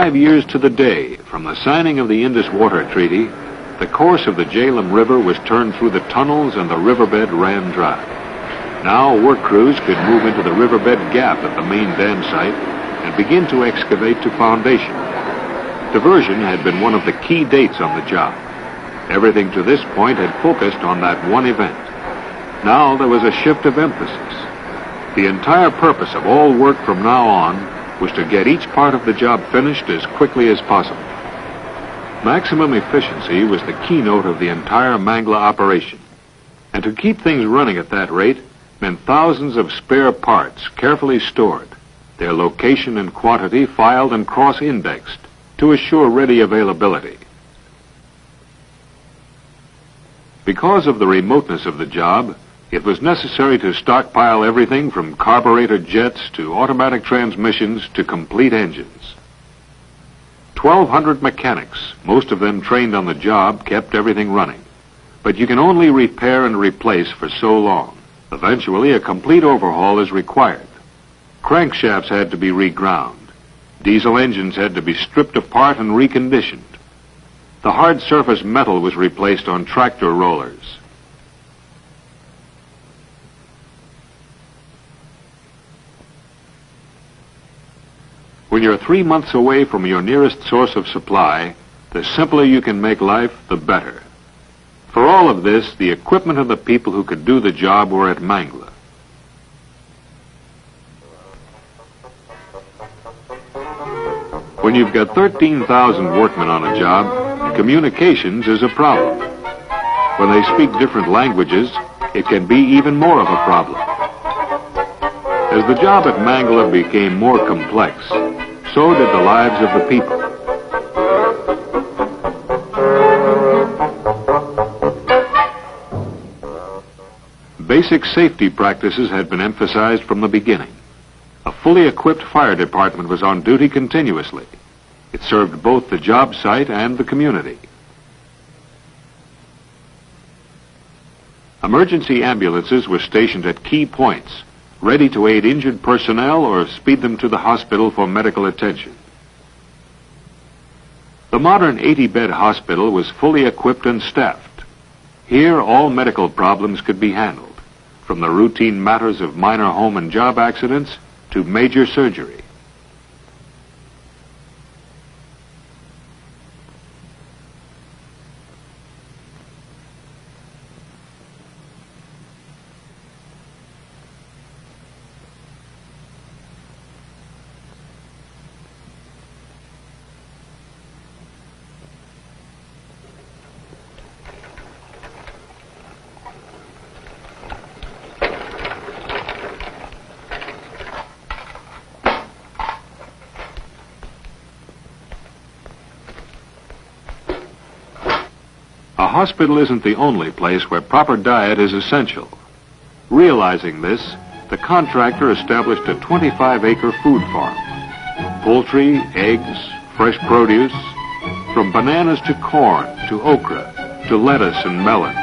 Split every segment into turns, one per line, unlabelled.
5 years to the day from the signing of the Indus Water Treaty, the course of the Jhelum River was turned through the tunnels and the riverbed ran dry. Now work crews could move into the riverbed gap at the main dam site and begin to excavate to foundation. Diversion had been one of the key dates on the job. Everything to this point had focused on that one event. Now there was a shift of emphasis. The entire purpose of all work from now on was to get each part of the job finished as quickly as possible. Maximum efficiency was the keynote of the entire Mangla operation. And to keep things running at that rate meant thousands of spare parts carefully stored, their location and quantity filed and cross-indexed to assure ready availability. Because of the remoteness of the job, it was necessary to stockpile everything from carburetor jets to automatic transmissions to complete engines. 1,200 mechanics, most of them trained on the job, kept everything running. But you can only repair and replace for so long. Eventually, a complete overhaul is required. Crankshafts had to be reground. Diesel engines had to be stripped apart and reconditioned. The hard surface metal was replaced on tractor rollers. When you're 3 months away from your nearest source of supply, the simpler you can make life, the better. For all of this, the equipment and the people who could do the job were at Mangla. When you've got 13,000 workmen on a job, communications is a problem. When they speak different languages, it can be even more of a problem. As the job at Mangla became more complex, so did the lives of the people. Basic safety practices had been emphasized from the beginning. A fully equipped fire department was on duty continuously. It served both the job site and the community. Emergency ambulances were stationed at key points, ready to aid injured personnel or speed them to the hospital for medical attention. The modern 80-bed hospital was fully equipped and staffed. Here, all medical problems could be handled, from the routine matters of minor home and job accidents to major surgery. A hospital isn't the only place where proper diet is essential. Realizing this, the contractor established a 25-acre food farm. Poultry, eggs, fresh produce, from bananas to corn, to okra, to lettuce and melons.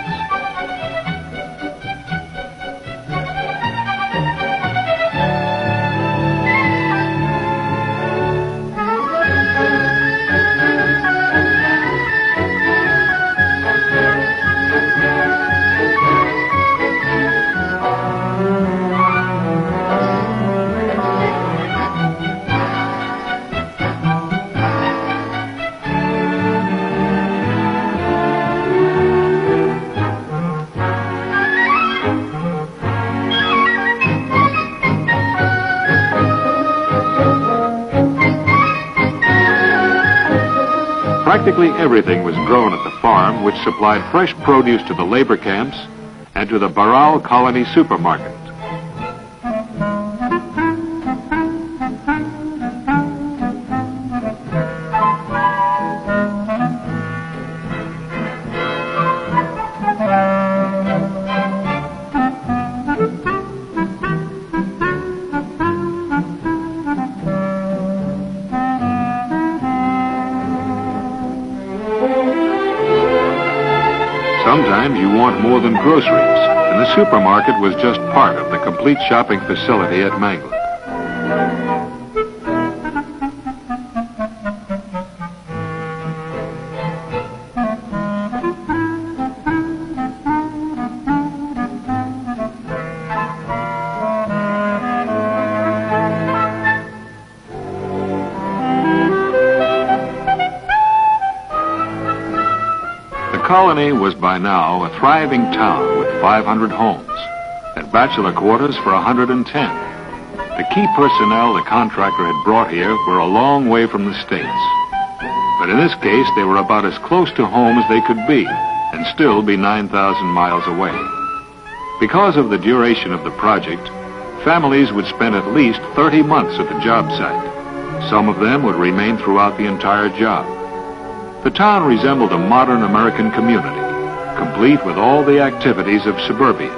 Practically everything was grown at the farm, which supplied fresh produce to the labor camps and to the Baral Colony supermarket. Sometimes you want more than groceries, and the supermarket was just part of the complete shopping facility at Mangla. colony was by now a thriving town with 500 homes and bachelor quarters for 110. The key personnel the contractor had brought here were a long way from the States. But in this case, they were about as close to home as they could be and still be 9,000 miles away. Because of the duration of the project, families would spend at least 30 months at the job site. Some of them would remain throughout the entire job. The town resembled a modern American community, complete with all the activities of suburbia.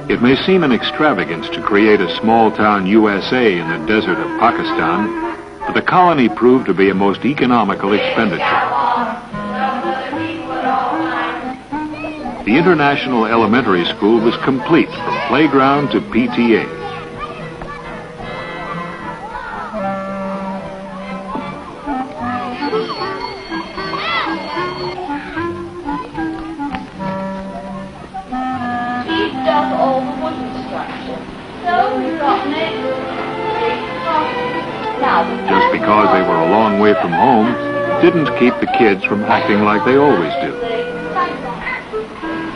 It may seem an extravagance to create a small-town USA in the desert of Pakistan, but the colony proved to be a most economical expenditure. The International Elementary School was complete from playground to PTA. Just because they were a long way from home didn't keep the kids from acting like they always do.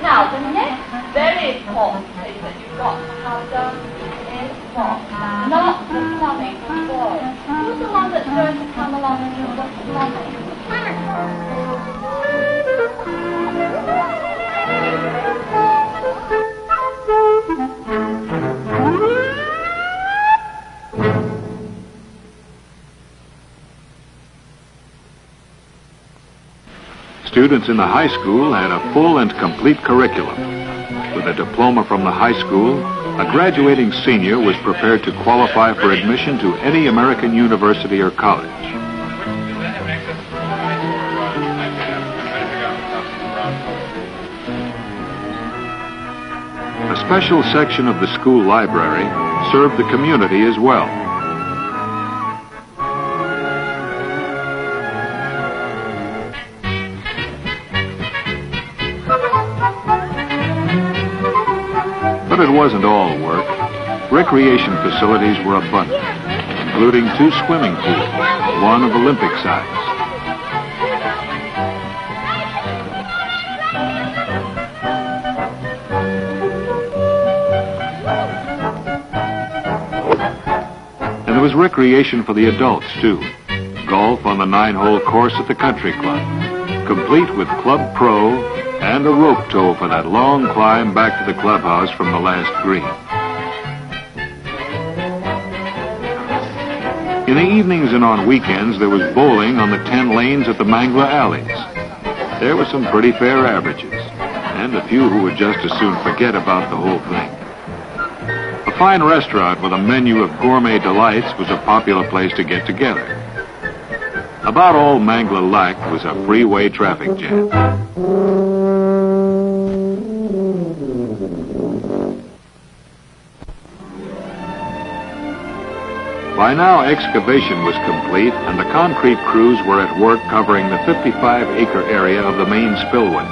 Now, the next very important thing that you've got to have done is what? Not the plumbing control. Who's the one that's going to come along and do the plumbing?
Students in the high school had a full and complete curriculum. With a diploma from the high school, a graduating senior was prepared to qualify for admission to any American university or college. A special section of the school library served the community as well. But it wasn't all work. Recreation facilities were abundant, including 2 swimming pools, one of Olympic size. And there was recreation for the adults, too. Golf on the 9-hole course at the country club, complete with Club Pro and a rope tow for that long climb back to the clubhouse from the last green. In the evenings and on weekends, there was bowling on the 10 lanes at the Mangla alleys. There were some pretty fair averages, and a few who would just as soon forget about the whole thing. A fine restaurant with a menu of gourmet delights was a popular place to get together. About all Mangla lacked was a freeway traffic jam. By now, excavation was complete, and the concrete crews were at work covering the 55-acre area of the main spillway.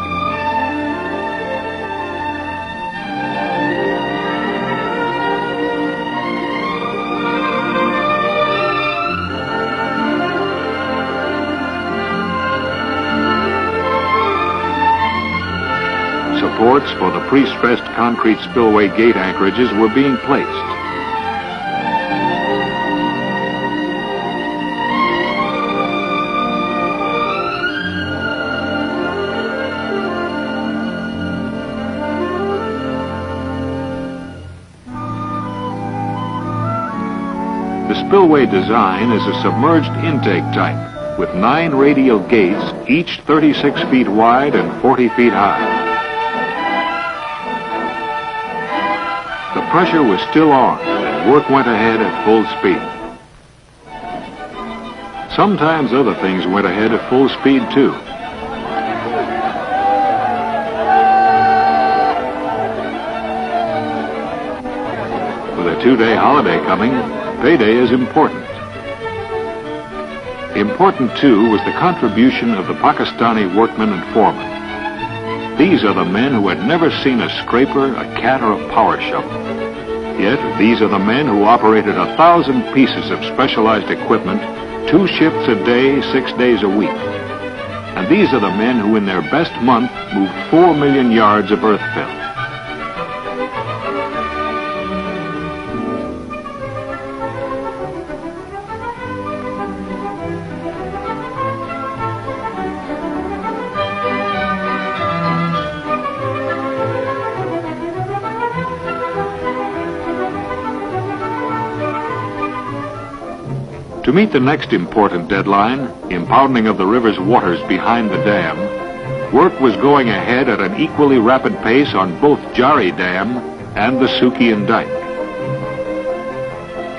Supports for the pre-stressed concrete spillway gate anchorages were being placed. The spillway design is a submerged intake type with 9 radial gates, each 36 feet wide and 40 feet high. The pressure was still on, and work went ahead at full speed. Sometimes other things went ahead at full speed, too. With a 2-day holiday coming, payday is important. Important, too, was the contribution of the Pakistani workmen and foremen. These are the men who had never seen a scraper, a cat, or a power shovel. Yet, these are the men who operated 1,000 pieces of specialized equipment, 2 shifts a day, 6 days a week. And these are the men who in their best month moved 4 million yards of earth fill. To meet the next important deadline, impounding of the river's waters behind the dam, work was going ahead at an equally rapid pace on both Jari Dam and the Sukian Dike.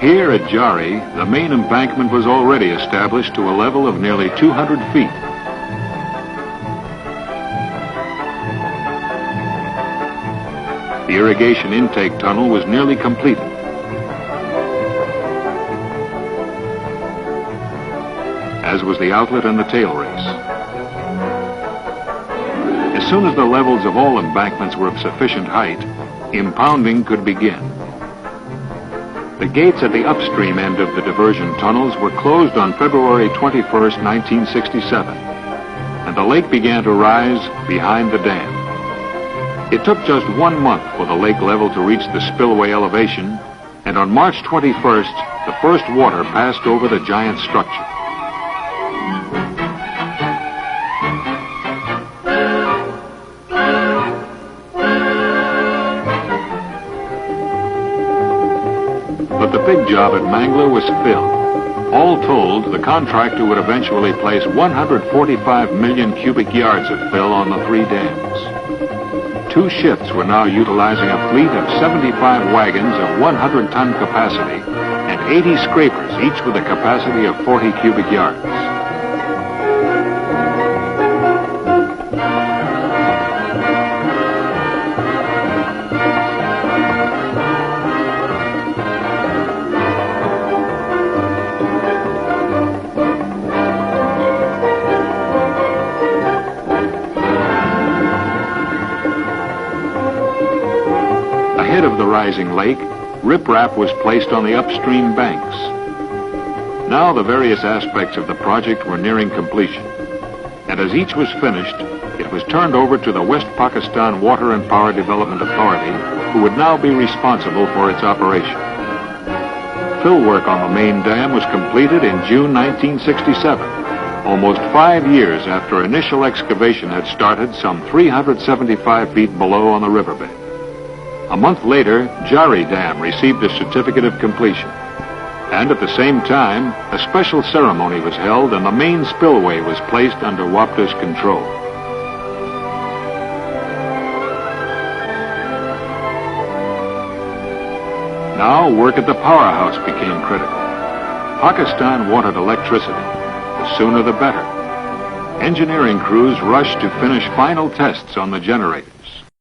Here at Jari, the main embankment was already established to a level of nearly 200 feet. The irrigation intake tunnel was nearly completed. As was the outlet and the tail race. As soon as the levels of all embankments were of sufficient height, impounding could begin. The gates at the upstream end of the diversion tunnels were closed on February 21st, 1967, and the lake began to rise behind the dam. It took just 1 month for the lake level to reach the spillway elevation, and on March 21st, the first water passed over the giant structure. But the big job at Mangler was fill. All told, the contractor would eventually place 145 million cubic yards of fill on the 3 dams. 2 shifts were now utilizing a fleet of 75 wagons of 100-ton capacity and 80 scrapers, each with a capacity of 40 cubic yards. Ahead of the rising lake, riprap was placed on the upstream banks. Now the various aspects of the project were nearing completion, and as each was finished, it was turned over to the West Pakistan Water and Power Development Authority, who would now be responsible for its operation. Fill work on the main dam was completed in June 1967, almost 5 years after initial excavation had started some 375 feet below on the riverbed. A month later, Jari Dam received a certificate of completion. And at the same time, a special ceremony was held and the main spillway was placed under WAPDA's control. Now, work at the powerhouse became critical. Pakistan wanted electricity. The sooner the better. Engineering crews rushed to finish final tests on the generator.